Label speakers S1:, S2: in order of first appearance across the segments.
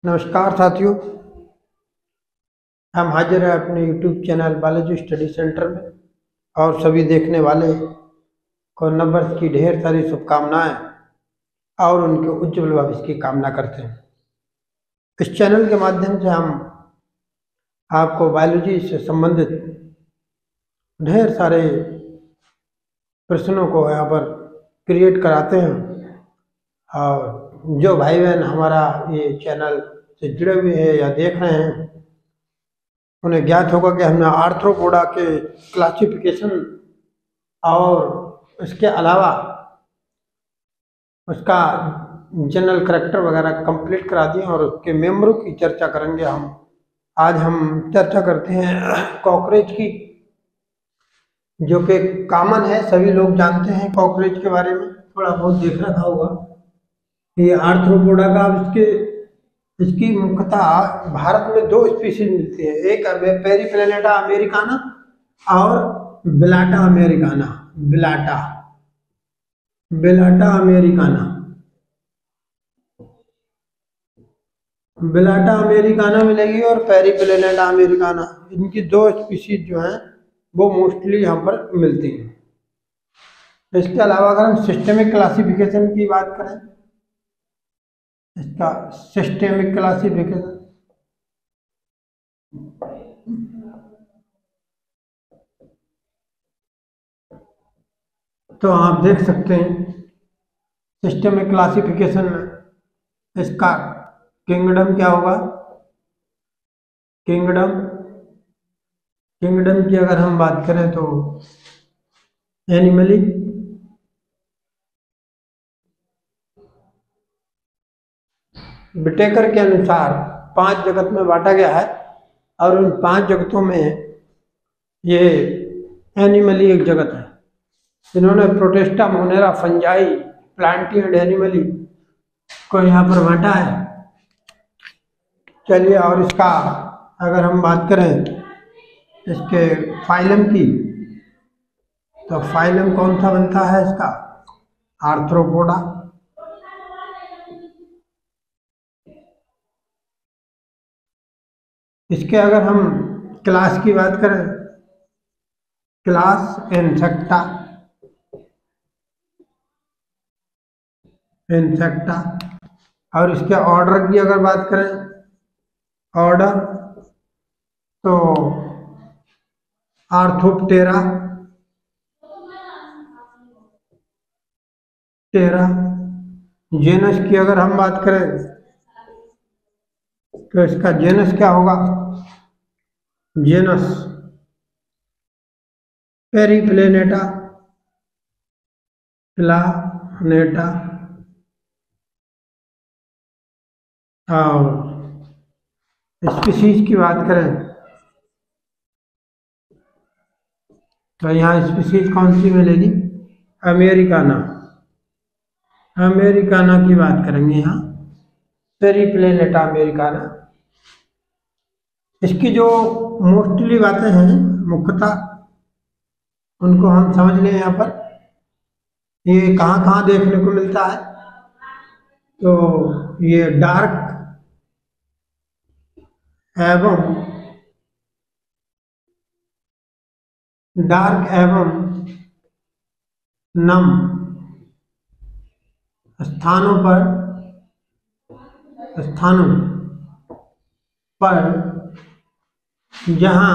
S1: नमस्कार साथियों, हम हाजिर हैं अपने YouTube channel Balaji study centre में और सभी देखने वाले को नववर्ष की ढेर सारी शुभकामनाएं और उनके उज्जवल भविष्य की कामना करते हैं। इस चैनल के माध्यम से हम आपको बायोलॉजी से संबंधित ढेर सारे प्रश्नों को यहाँ पर क्रिएट कराते हैं और जो भाई बहन हमारा ये चैनल से जुड़े हुए हैं या देख रहे हैं उन्हें ज्ञात होगा कि हमने आर्थ्रोपोडा के क्लासिफिकेशन और इसके अलावा उसका जनरल करैक्टर वगैरह कंप्लीट करा दिए और उसके मेंबरों की चर्चा करेंगे। आज हम चर्चा करते हैं कॉकरोच की, जो कि कॉमन है, सभी लोग जानते हैं कॉकरोच के बारे में, थोड़ा बहुत देख रखा होगा। ये आर्थ्रोपोडा का इसकी मुख्यतः भारत में 2 स्पीशीज मिलती है, एक पेरीप्लेनेटा अमेरिकाना और बेलाटा अमेरिकाना। बेलाटा अमेरिकाना मिलेगी और पेरीप्लेनेटा अमेरिकाना, इनकी 2 स्पीशीज जो हैं वो मोस्टली यहाँ पर मिलती हैं। इसके अलावा अगर हम सिस्टेमिक क्लासिफिकेशन की बात करें, इसका सिस्टेमिक क्लासिफिकेशन तो आप देख सकते हैं सिस्टेमिक क्लासिफिकेशन में इसका किंगडम क्या होगा। किंगडम की अगर हम बात करें तो एनिमली, बिटेकर के अनुसार 5 जगत में बांटा गया है और उन 5 जगतों में ये एनिमली एक जगत है। इन्होंने Protista, Monera, Fungi, Plantae and Animalia को यहाँ पर बांटा है। चलिए, और इसका अगर हम बात करें इसके फाइलम की, तो फाइलम कौन सा बनता है इसका, आर्थ्रोपोडा। इसके अगर हम क्लास की बात करें, क्लास इंसेक्टा, और इसके ऑर्डर की अगर बात करें, ऑर्डर तो आर्थोप्टेरा, जेनस की अगर हम बात करें तो इसका जेनस क्या होगा, जेनस पेरीप्लेनेटा, और स्पीशीज की बात करें तो यहाँ स्पीशीज कौन सी मिलेगी, अमेरिकाना की बात करेंगे यहाँ, पेरीप्लेनेटा अमेरिकाना। इसकी जो मोस्टली बातें हैं मुख्यतः उनको हम समझ लें। यहाँ पर ये कहाँ कहाँ देखने को मिलता है, तो ये डार्क एवं नम स्थानों पर जहां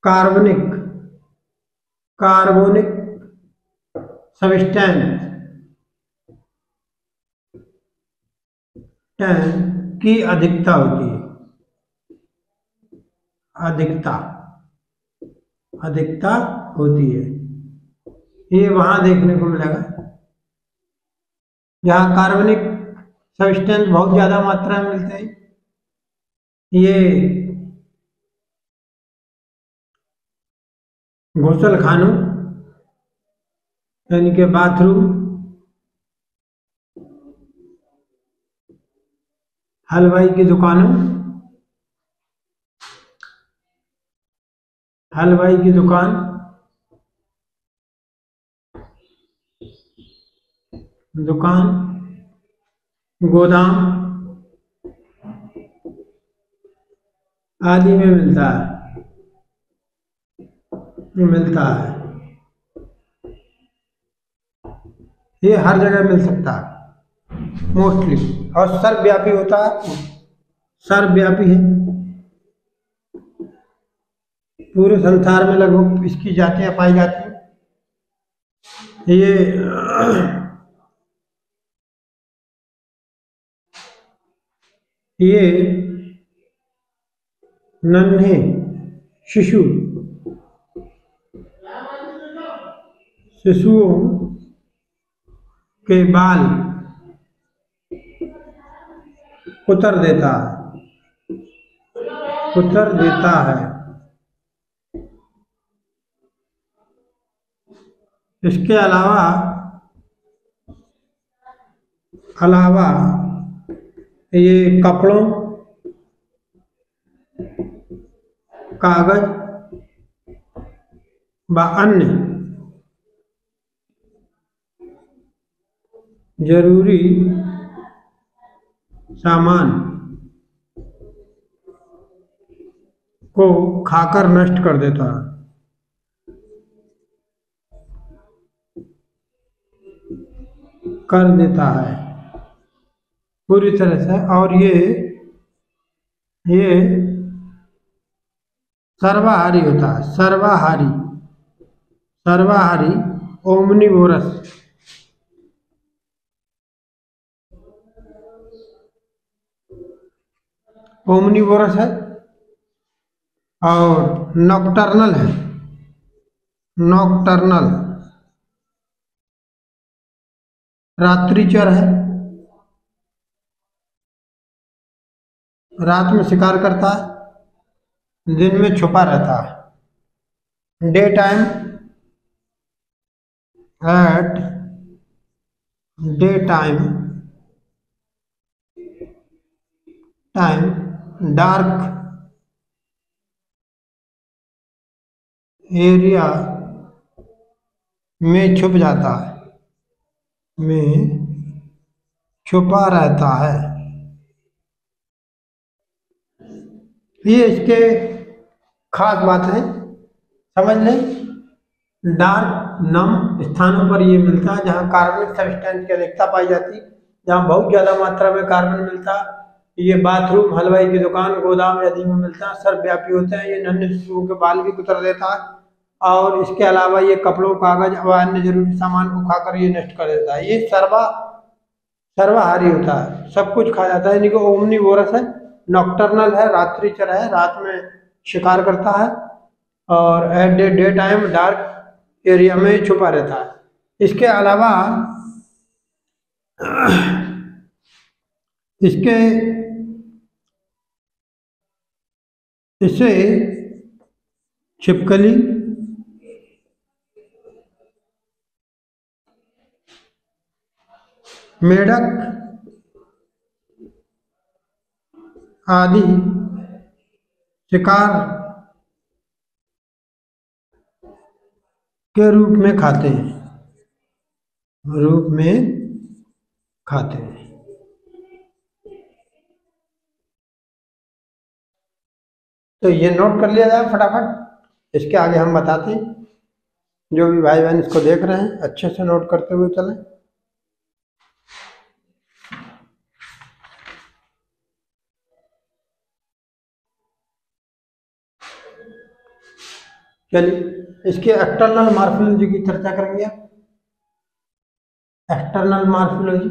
S1: कार्बोनिक सब्सटेंस की अधिकता होती है, अधिकता होती है। ये वहां देखने को मिलेगा जहां कार्बनिक सब्सटेंस बहुत ज्यादा मात्रा में मिलते हैं। ये घोंसलखानों यानी कि बाथरूम, हलवाई की दुकान, दुकान, गोदाम आदि में मिलता है। ये हर जगह मिल सकता है मोस्टली, और सर्वव्यापी होता है, सर्वव्यापी है। पूरे संसार में लगभग इसकी जातियां पाई जाती हैं। ये नन्हे शिशुओं के बाल कुतर देता है। इसके अलावा ये कपड़ों, कागज व अन्य जरूरी सामान को खाकर नष्ट कर देता है। पूरी तरह से। और ये सर्वाहारी होता है, सर्वाहारी ओमनिवोरस है, और नॉकटर्नल है, रात्रिचर है, रात में शिकार करता है, दिन में छुपा रहता है। डे टाइम डार्क एरिया में छुपा रहता है। ये इसके खास बात है, समझ लें। डार्क नम स्थानों पर ये मिलता है जहाँ कार्बनिक सब्सटेंस की अधिकता पाई जाती, जहाँ बहुत ज़्यादा मात्रा में कार्बन मिलता। ये बाथरूम, हलवाई की दुकान, गोदाम आदि में मिलता है। सर्वव्यापी होते हैं। ये नन्हे शिशुओं के बाल भी कुतर देता है, और इसके अलावा ये कपड़ों, कागज व अन्य जरूरी सामान को खाकर ये नष्ट कर देता है। ये सर्वाहारी होता है, सब कुछ खा जाता है। यानी कि ओमनिवोरस है, नॉकटर्नल है, रात्रिचर है, रात में शिकार करता है, और at day time dark area में छुपा रहता है। इसके अलावा इसे छिपकली, मेढक आदि शिकार के रूप में खाते हैं। तो ये नोट कर लिया जाए फटाफट। इसके आगे हम बताते हैं। जो भी भाई बहन इसको देख रहे हैं, अच्छे से नोट करते हुए चलें। चलिए, इसके एक्सटर्नल मॉर्फोलॉजी की चर्चा करेंगे। एक्सटर्नल मॉर्फोलॉजी,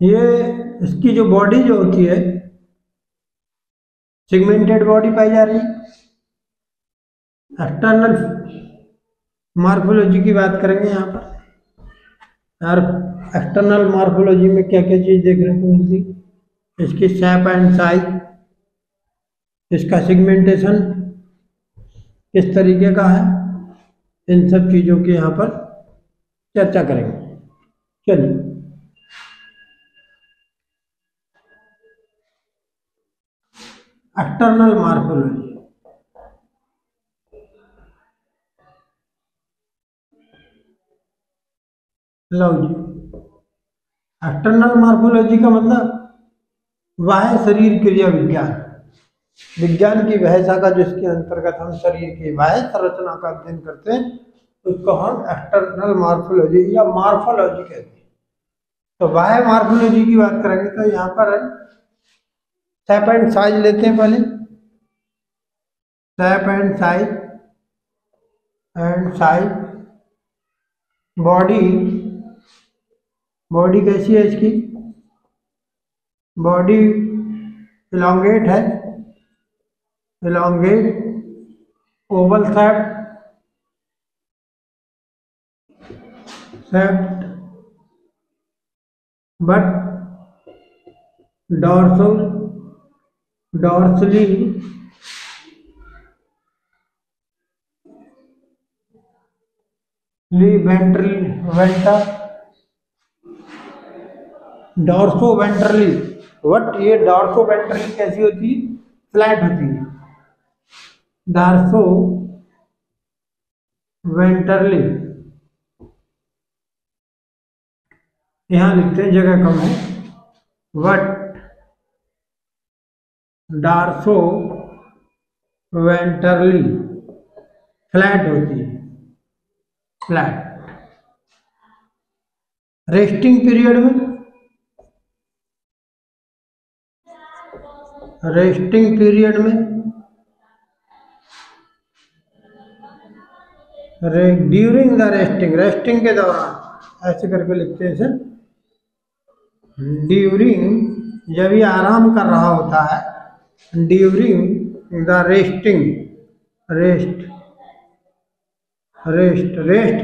S1: ये इसकी जो बॉडी जो होती है, सेगमेंटेड बॉडी पाई जा रही है। एक्सटर्नल मॉर्फोलॉजी की बात करेंगे यहाँ पर। और एक्सटर्नल मॉर्फोलॉजी में क्या क्या चीज़ देखने को मिलती, इसकी शेप एंड साइज, इसका सिगमेंटेशन किस तरीके का है, इन सब चीज़ों की यहाँ पर चर्चा करेंगे। चलिए, एक्सटर्नल मॉर्फोलॉजी। लो जी, एक्सटर्नल मॉर्फोलॉजी का मतलब बाह्य शरीर क्रिया विज्ञान, विज्ञान की वह शाखा जिसके अंतर्गत हम शरीर की बाह्य संरचना का अध्ययन करते हैं, उसको हम एक्सटर्नल मॉर्फोलॉजी या मॉर्फोलॉजी कहते हैं। तो बाह्य मॉर्फोलॉजी की बात करेंगे तो यहाँ पर शेप एंड साइज लेते हैं पहले। शेप एंड साइज, बॉडी कैसी है इसकी, बॉडी इलोंगेट है, ओवल शेप्ड बट dorsally डॉर्सोवेंट्रली। ये डॉर्सोवेंट्रली कैसी होती है, फ्लैट होती है। डॉर्सोवेंट्रली, यहाँ लिखते हैं जगह कम है, वट डॉर्सोवेंट्रली फ्लैट होती है, फ्लैट। रेस्टिंग पीरियड में ड्यूरिंग द रेस्टिंग के दौरान, ऐसे करके लिखते हैं सर, ड्यूरिंग जब ये आराम कर रहा होता है, ड्यूरिंग द रेस्ट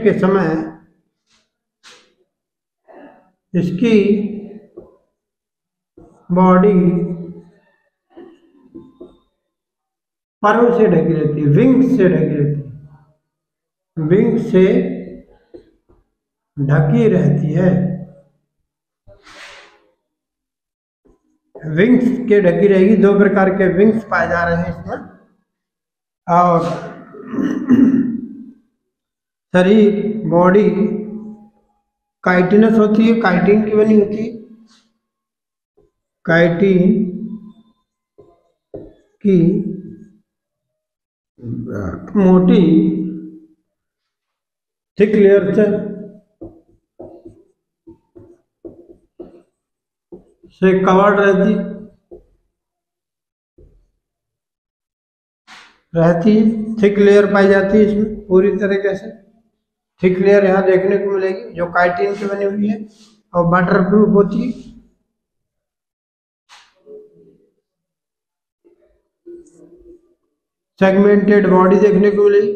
S1: के समय इसकी बॉडी परों से ढकी रहती है, विंग्स से ढकी रहती है, विंग से ढकी रहती है, विंग्स के ढकी रहेगी। दो प्रकार के विंग्स पाए जा रहे हैं इसमें। और शरीर बॉडी काइटिनस होती है, काइटिन की बनी होती है, काइटिन की मोटी थिक लेयर से कवर्ड रहती है, थिक लेयर पाई जाती है इसमें पूरी तरीके से। थिक लेयर यहाँ देखने को मिलेगी जो काइटिन की बनी हुई है और वाटर प्रूफ होती है। सेगमेंटेड बॉडी देखने को मिलेगी,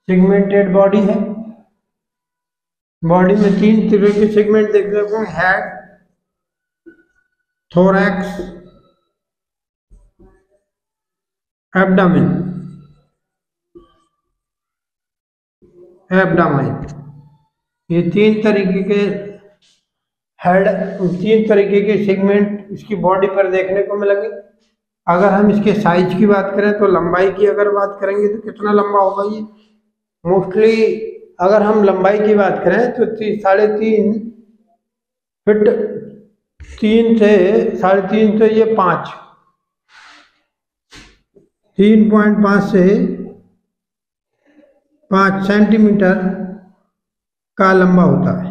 S1: सेगमेंटेड बॉडी है। बॉडी में 3 तरह के सेगमेंट देखने को, हेड, थोरैक्स, एब्डामिन। ये 3 तरीके के हेड, 3 तरीके के सेगमेंट इसकी बॉडी पर देखने को मिलेंगे। अगर हम इसके साइज की बात करें तो लंबाई की अगर बात करेंगे तो कितना लंबा होगा ये, मोस्टली अगर हम लंबाई की बात करें तो 3.5 फीट, 3 से 3.5 से ये 5, 3.5 से 5 सेंटीमीटर का लंबा होता है।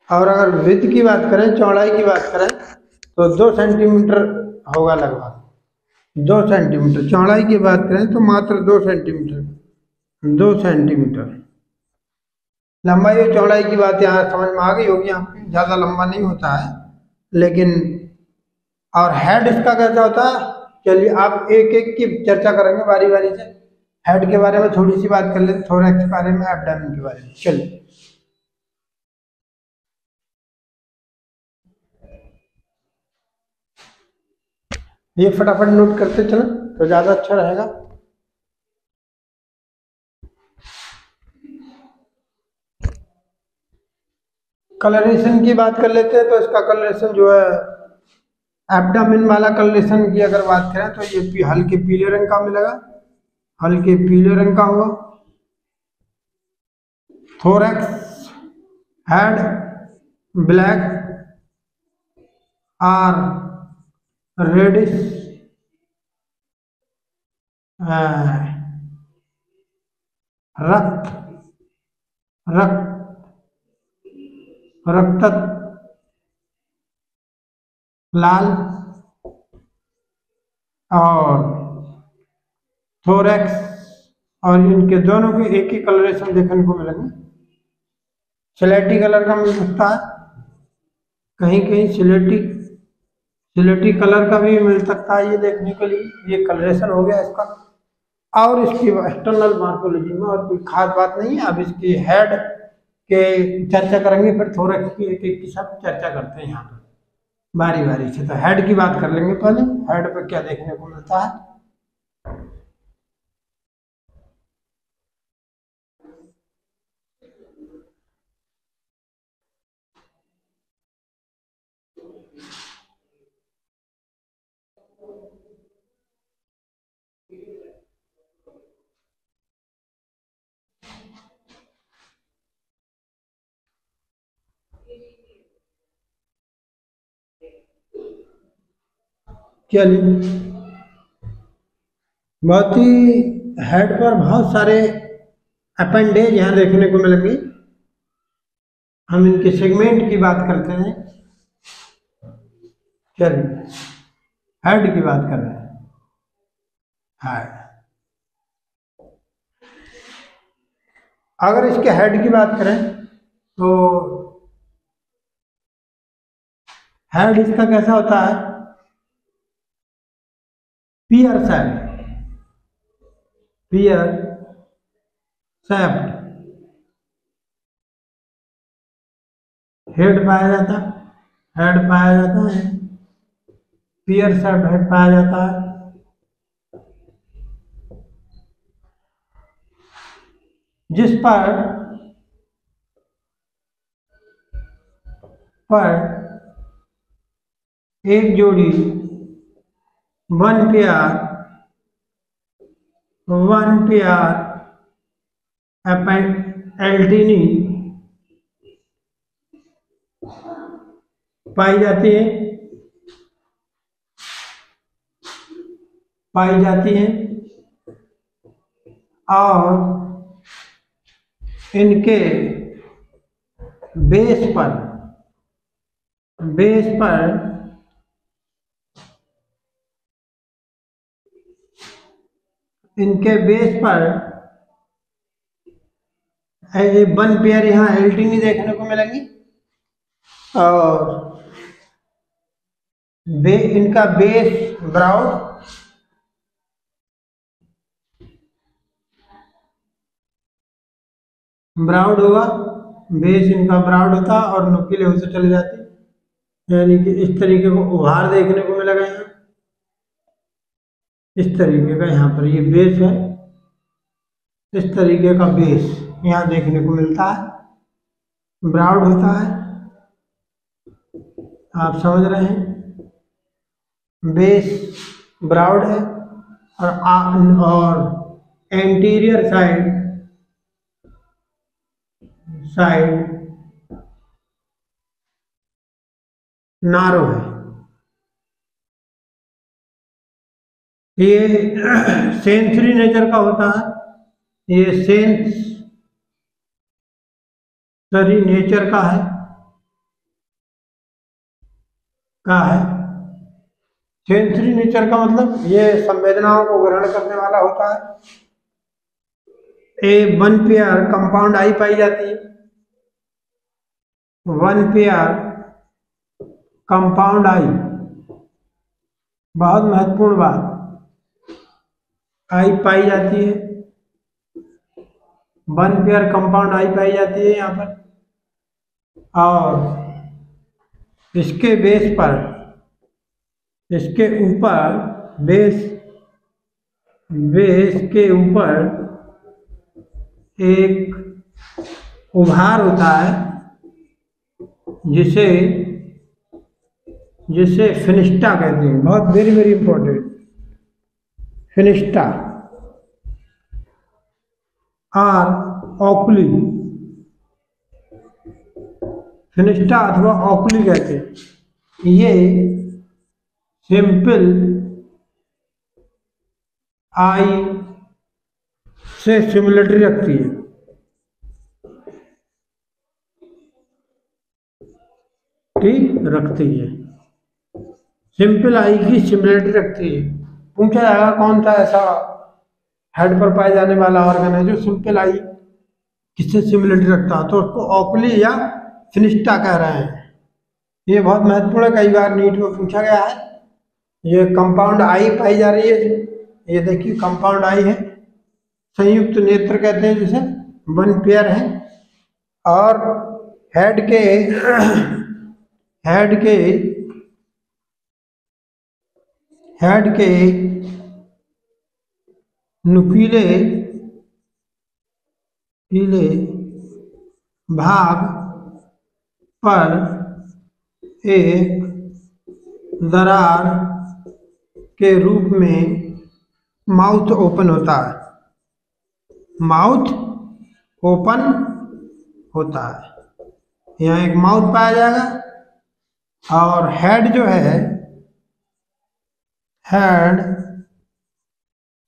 S1: और अगर विड्थ की बात करें, चौड़ाई की बात करें तो 2 सेंटीमीटर होगा, लगभग 2 सेंटीमीटर। चौड़ाई की बात करें तो मात्र 2 सेंटीमीटर। लंबाई और चौड़ाई की बात यहाँ समझ में आ गई होगी आपको, ज़्यादा लंबा नहीं होता है। लेकिन और हेड इसका कैसा होता है, चलिए आप एक एक की चर्चा करेंगे बारी बारी से। हेड के बारे में थोड़ी सी बात कर लेते, थोरैक्स के बारे में, एब्डोमेन के बारे में। चलिए ये फटाफट नोट करते चलो तो ज्यादा अच्छा रहेगा। कलरेशन की बात कर लेते हैं तो इसका कलरेशन जो है, एब्डोमेन वाला कलरेशन की अगर बात करें तो ये हल्के पीले रंग का मिलेगा, हल्के पीले रंग का होगा। Thorax head black or reddish रक्त रक्त रक्त लाल, और थोरैक्स और इनके दोनों के एक ही कलरेशन देखने को मिलेंगे। स्लेटी कलर का मिल सकता है, कहीं कहीं स्लेटी कलर का भी मिल सकता है। ये देखने के लिए ये कलरेशन हो गया इसका। और इसकी एक्सटर्नल मार्कोलॉजी में और कोई खास बात नहीं है। अब इसकी हेड के चर्चा करेंगे, फिर थोरैक्स की एक एक की सब चर्चा करते हैं यहाँ पर बारी बारी से। तो हेड की बात कर लेंगे पहले, हेड पे क्या देखने को मिलता है। चलिए बहुत ही हेड पर बहुत सारे अपेंडेज यहाँ देखने को मिलेंगे। हम इनके सेगमेंट की बात करते हैं। चलिए हेड की बात कर रहे हैं। हेड, अगर इसके हेड की बात करें तो हेड इसका कैसा होता है, पियर शेप्ड हेड पाया जाता है, पियर शेप्ड हेड पाया जाता है। जिस पर एक जोड़ी वन पेयर एल्टिनी पाई जाती है और इनके बेस पर वन पेयर यहाँ एल्टिनी देखने को मिलेंगी और इनका बेस ब्राउड होगा, बेस इनका ब्राउड होता और नुकीले होते चले जाते, यानी कि इस तरीके को उभार देखने को मिलेगा। यहाँ इस तरीके का यहाँ पर ये बेस है, इस तरीके का बेस यहाँ देखने को मिलता है, ब्राउड होता है। आप समझ रहे हैं, बेस ब्राउड है और एंटीरियर साइड नारो है। ये सेंसरी नेचर का होता है, ये सेंसरी नेचर का है सेंसरी नेचर का मतलब ये संवेदनाओं को ग्रहण करने वाला होता है। वन पेयर कंपाउंड आई पाई जाती है, वन पेयर कंपाउंड आई, बहुत महत्वपूर्ण बात, आई पाई जाती है, 1 पेयर कंपाउंड आई पाई जाती है यहाँ पर। और इसके बेस पर, इसके ऊपर बेस के ऊपर एक उभार होता है जिसे फिनिस्टा कहते हैं। बहुत वेरी वेरी इंपॉर्टेंट, फिनिस्टा और ओकुली, फिनिस्टा अथवा ओकुली कहते हैं। ये सिंपल आई से सिमिलरिटी रखती है। ठीक रखती है, सिंपल आई की सिमिलरिटी रखती है। पूछा जाएगा कौन सा ऐसा हेड पर पाए जाने वाला ऑर्गन है जो सिंपल आई किससे सिमिलरिटी रखता है, तो उसको ओकुली या फिनिस्टा कह रहे हैं। ये बहुत महत्वपूर्ण है, कई बार नीट में पूछा गया है। ये कंपाउंड आई पाई जा रही है, ये देखिए कंपाउंड आई है, संयुक्त नेत्र कहते हैं जिसे, 1 पेयर है। और हेड के नुकीले भाग पर एक दरार के रूप में माउथ ओपन होता है, माउथ ओपन होता है। यहाँ एक माउथ पाया जाएगा। और हेड जो है, हेड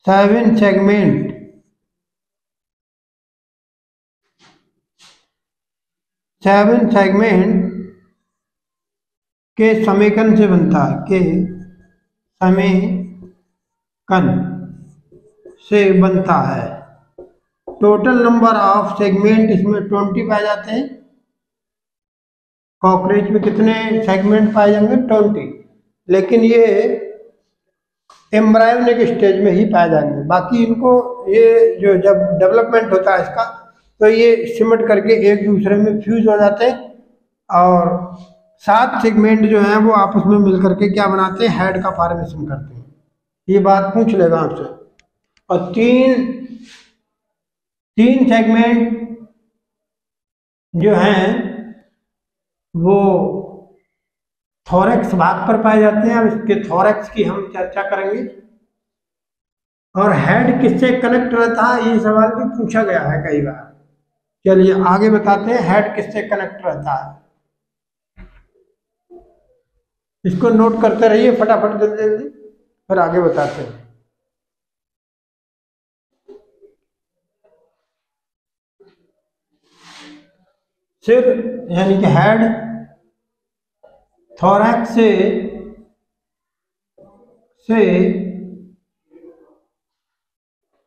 S1: 7 सेगमेंट के समेकन से बनता है, के समेकन से बनता है। टोटल नंबर ऑफ सेगमेंट इसमें 20 पाए जाते हैं। कॉकरोच में कितने सेगमेंट पाए जाएंगे? 20। लेकिन ये एम्ब्रायोनिक स्टेज में ही पाए जाएंगे। बाकी इनको ये जो जब डेवलपमेंट होता है इसका, तो ये सिमट करके एक दूसरे में फ्यूज हो जाते हैं और 7 सेगमेंट जो हैं वो आपस में मिल करके क्या बनाते हैं? हेड का फॉर्मेशन करते हैं। ये बात पूछ लेगा आपसे। और तीन सेगमेंट जो हैं वो थोरैक्स भाग पर पाए जाते हैं। अब इसके थोरैक्स की हम चर्चा करेंगे। और हेड किससे कनेक्ट रहता है, ये सवाल भी पूछा गया है कई बार। चलिए आगे बताते हैं हेड किससे कनेक्ट रहता है। इसको नोट करते रहिए फटाफट, जल्दी जल्दी, फिर आगे बताते हैं। सिर यानी कि हेड, थोरैक्स से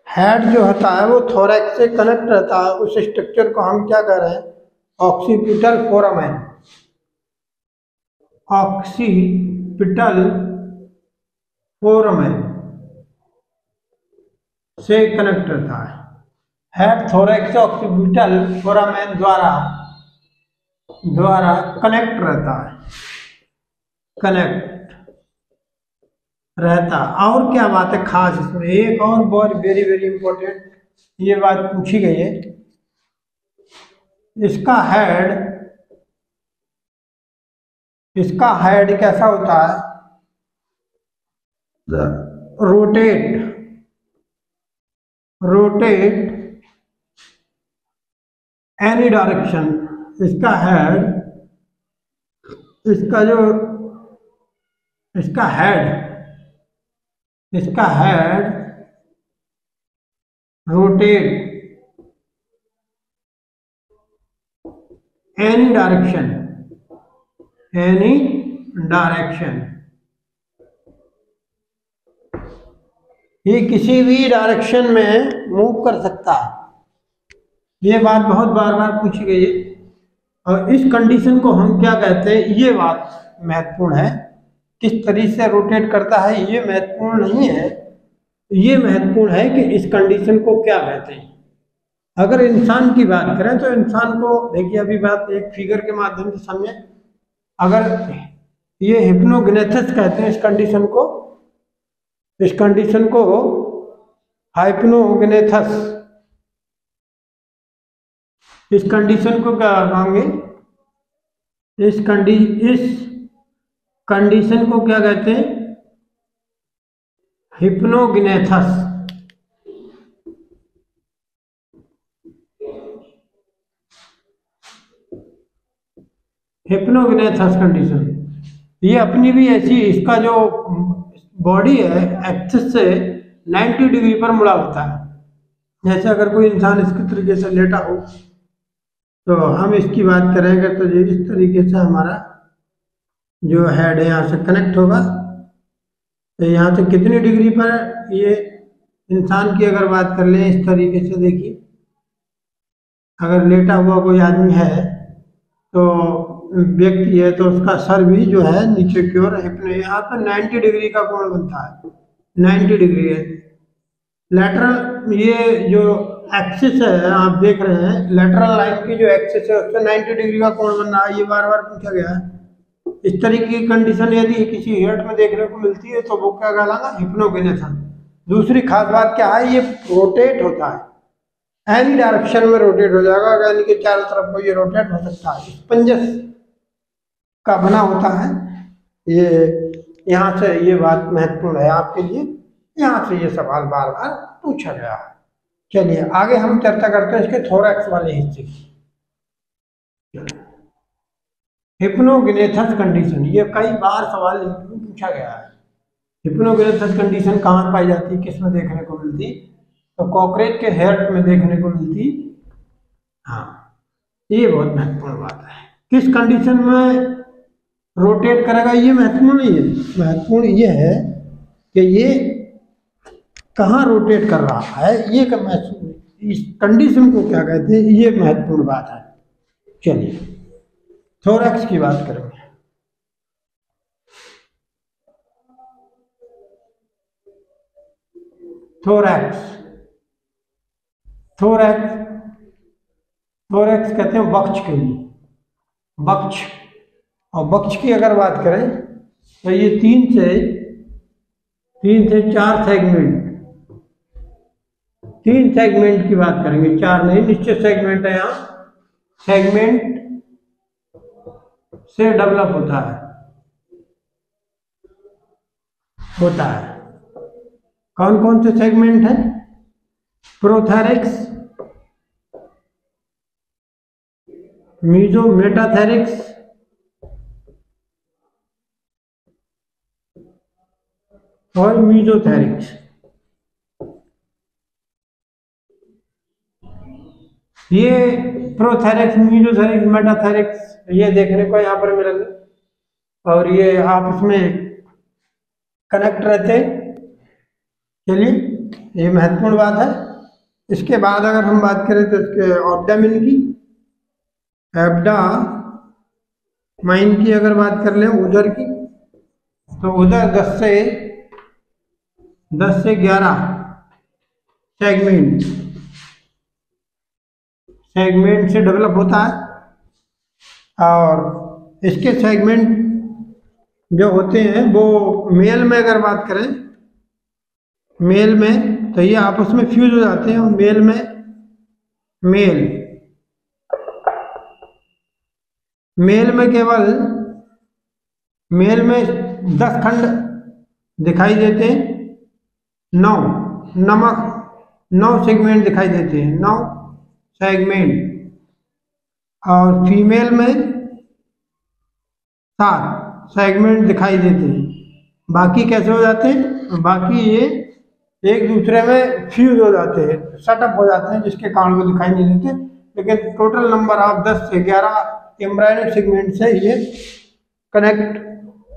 S1: हेड जो होता है वो थोरैक्स से कनेक्ट रहता है। उस स्ट्रक्चर को हम क्या कह रहे हैं? Occipital foramen. ऑक्सीपिटल फोरामेन से कनेक्ट रहता है। हेड थोरैक्स ऑक्सीपिटल फोरामेन द्वारा कनेक्ट रहता है, कनेक्ट रहता। और क्या बात है खास इसमें? एक और बहुत वेरी वेरी इंपॉर्टेंट ये बात पूछी गई है। इसका हेड कैसा होता है? Rotate any direction. इसका हेड रोटेट एनी डायरेक्शन। ये किसी भी डायरेक्शन में मूव कर सकता है। ये बात बहुत बार बार पूछी गई है। और इस कंडीशन को हम क्या कहते हैं? ये बात महत्वपूर्ण है। किस तरीके से रोटेट करता है ये महत्वपूर्ण नहीं है, ये महत्वपूर्ण है कि इस कंडीशन को क्या कहते हैं। अगर इंसान की बात करें तो इंसान को देखिए, अभी बात एक फिगर के माध्यम से समझे। अगर ये हिप्नोगनेसिस कहते हैं इस कंडीशन को हाइप्नोगनेथस, इस कंडीशन को क्या कहेंगे, इस कंडीशन को क्या कहते हैं, हिप्नोगनेथस। हिप्नोगनेथस कंडीशन, ये अपनी भी ऐसी, इसका जो बॉडी है एक्सिस से 90 डिग्री पर मुड़ा होता है। जैसे अगर कोई इंसान इसके तरीके से लेटा हो तो हम इसकी बात करेंगे तो ये इस तरीके से हमारा जो हेड है यहाँ से कनेक्ट होगा। तो यहाँ से कितनी डिग्री पर ये इंसान की अगर बात कर लें इस तरीके से, देखिए अगर लेटा हुआ कोई आदमी है तो व्यक्ति है तो उसका सर भी जो है नीचे की ओर, यहाँ पर 90 डिग्री का कोण बनता है, 90 डिग्री है। लेटरल ये जो एक्सिस है आप देख रहे हैं, लेटरल लाइन की जो एक्सिस है उससे 90 डिग्री का कोण बन रहा है, ये बार बार पूछा गया है। इस तरीके की कंडीशन यदि किसी हेड में देखने को मिलती है तो वो क्या कहलाएगा, हिप्नोगनेशन। दूसरी खास बात क्या है, ये रोटेट होता है, एनी डायरेक्शन में रोटेट हो जाएगा, यानी कि चारों तरफ को ये रोटेट हो सकता है। स्पंजस का बना होता है ये, यहाँ से ये बात महत्वपूर्ण है आपके लिए, यहाँ से ये सवाल बार बार पूछा गया है। चलिए आगे हम चर्चा करते हैं इसके थोरैक्स वाले हिस्से की। हिप्नोगनेथस कंडीशन, ये कई बार सवाल पूछा गया है। हिप्नोगनेथस कंडीशन कहाँ पाई जाती है, किस में देखने को मिलती, तो कॉकरोच के हेड में देखने को मिलती। हाँ, ये बहुत महत्वपूर्ण बात है। किस कंडीशन में रोटेट करेगा ये महत्वपूर्ण नहीं है, महत्वपूर्ण ये है कि ये कहाँ रोटेट कर रहा है, ये इस कंडीशन को क्या कहते हैं, ये महत्वपूर्ण बात है। चलिए थोरैक्स की बात करेंगे। थोरैक्स, थोरैक्स कहते हैं वक्ष के लिए, वक्ष। और वक्ष की अगर बात करें तो ये 3 से 4 सेगमेंट, 3 सेगमेंट की बात करेंगे, 4 नहीं, निश्चित सेगमेंट है यहाँ, सेगमेंट से डेवलप होता है। कौन कौन से सेगमेंट हैं, प्रोथेरिक्स, मेटाथेरिक्स और मीजोथेरिक्स। ये प्रोथेरिक्स, मीजोथेरिक्स, मेटाथेरिक्स ये देखने को यहाँ पर मिलेंगे और ये आपस में कनेक्ट रहते। चलिए ये महत्वपूर्ण बात है। इसके बाद अगर हम बात करें तो इसके ऑब्डामिन की, एब्डामाइन की अगर बात कर लें, उदर की, तो उदर 10 से 11 सेगमेंट से डेवलप होता है। और इसके सेगमेंट जो होते हैं वो मेल में अगर बात करें, मेल में तो ये आपस में फ्यूज हो जाते हैं। और मेल में केवल 10 खंड दिखाई देते हैं, 9 सेगमेंट दिखाई देते हैं, 9 सेगमेंट। और फीमेल में 7 सेगमेंट दिखाई देते हैं। बाकी कैसे हो जाते हैं, बाकी ये एक दूसरे में फ्यूज हो जाते हैं, सेटअप हो जाते हैं, जिसके कारण वो दिखाई नहीं देते। लेकिन टोटल नंबर ऑफ 10 से 11 एम्ब्रायनिक सेगमेंट से ये कनेक्ट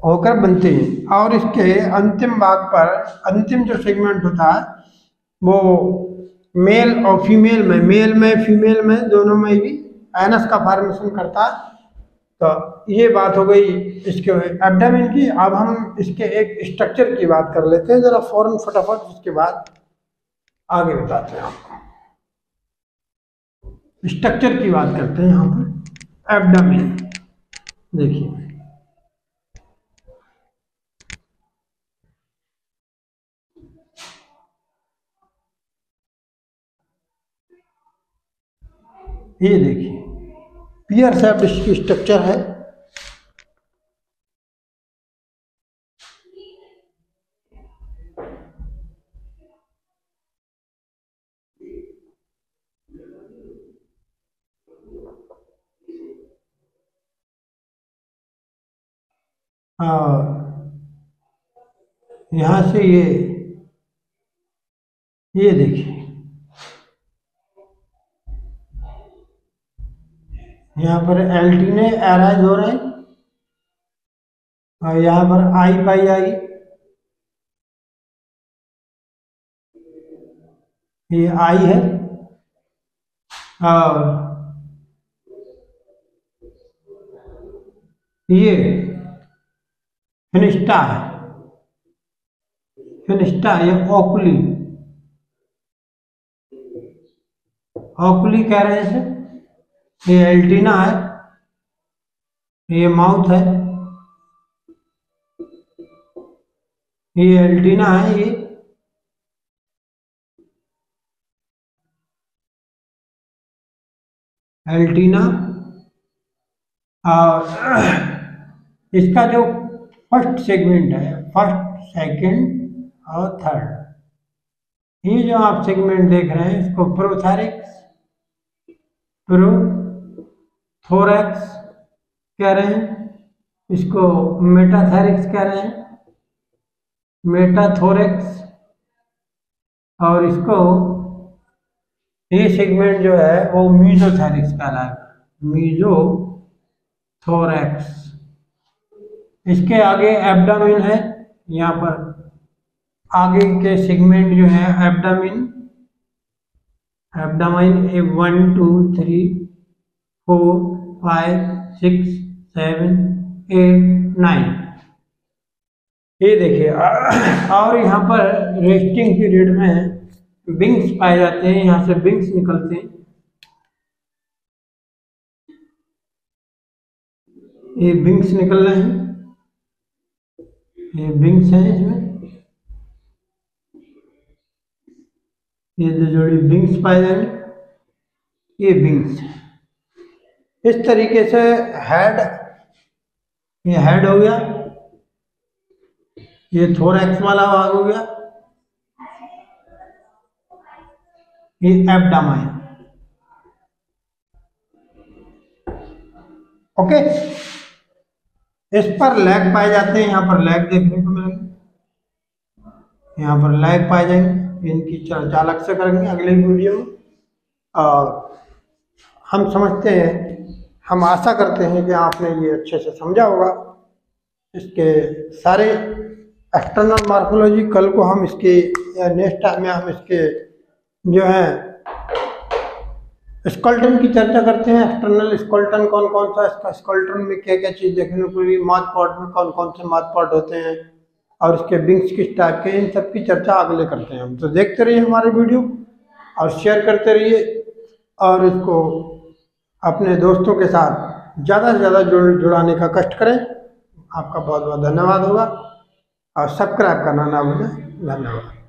S1: होकर बनते हैं। और इसके अंतिम भाग पर, अंतिम जो सेगमेंट होता है वो मेल और फीमेल में, फीमेल में दोनों में भी एनस का फॉर्मेशन करता है। तो ये बात हो गई इसके एब्डामिन की। अब हम इसके एक स्ट्रक्चर की बात कर लेते हैं जरा फौरन फटाफट, उसके बाद आगे बताते हैं आपको। स्ट्रक्चर की बात करते हैं यहाँ पर एब्डामिन। देखिए ये देखिए पियर शेप्ड इसकी स्ट्रक्चर है। और यहाँ से ये देखिए यहाँ पर एल्टीने एराइज हो रहे हैं और यहाँ पर आई पाई आई, ये आई है। और ये फिनिस्टा है, फिनिस्टा ये ओकुली, ओकुली कह रहे हैं इसे। ये एल्टीना है, ये माउथ है, ये एल्टीना है, ये एल्टीना। और इसका जो फर्स्ट सेगमेंट है, फर्स्ट सेकंड और थर्ड, ये जो आप सेगमेंट देख रहे हैं इसको प्रोथेरिक्स, प्रोथोरैक्स कह रहे हैं, इसको मेटाथेरिक्स कह रहे हैं, मेटाथोरैक्स। और इसको ये सेगमेंट जो है वो मीजोथेरिक्स कहलाएगा, मीजोथोरैक्स। इसके आगे एब्डामिन है, यहाँ पर आगे के सेगमेंट जो है एब्डामिन, एब्डामाइन 1 2 3 4 5 6 7 8 9, ये देखिए। और यहाँ पर रेस्टिंग पीरियड में विंग्स पाए जाते हैं, यहाँ से विंग्स निकलते हैं। ये विंग्स निकल रहे हैं, ये विंग्स हैं इसमें, ये जो जोड़ी विंग्स पाए जाएंगे ये विंग्स। इस तरीके से हेड, ये हेड हो गया, ये थोरैक्स वाला भाग हो गया, ये एब्डामाइन। ओके, इस पर लेग पाए जाते हैं, यहाँ पर लेग देखने को मिलेंगे, यहाँ पर लेग पाए जाएंगे। इनकी चर्चा अलग से करेंगे अगले वीडियो में। और हम समझते हैं, हम आशा करते हैं कि आपने ये अच्छे से समझा होगा। इसके सारे एक्सटर्नल मॉर्फोलॉजी कल को हम इसके या नेक्स्ट टाइम में हम इसके जो है स्केलेटन की चर्चा करते हैं। एक्सटर्नल स्केलेटन कौन कौन सा, इसका स्केलेटन में क्या क्या चीज़ देखने को मिली, माउथ पार्ट में कौन कौन से माउथ पार्ट होते हैं और इसके विंग्स किस टाइप के, इन सब की चर्चा अगले करते हैं हम। तो देखते रहिए हमारे वीडियो और शेयर करते रहिए और इसको अपने दोस्तों के साथ ज़्यादा से ज़्यादा जुड़ाने का कष्ट करें। आपका बहुत बहुत धन्यवाद होगा और सब्सक्राइब करना ना भूलें। धन्यवाद।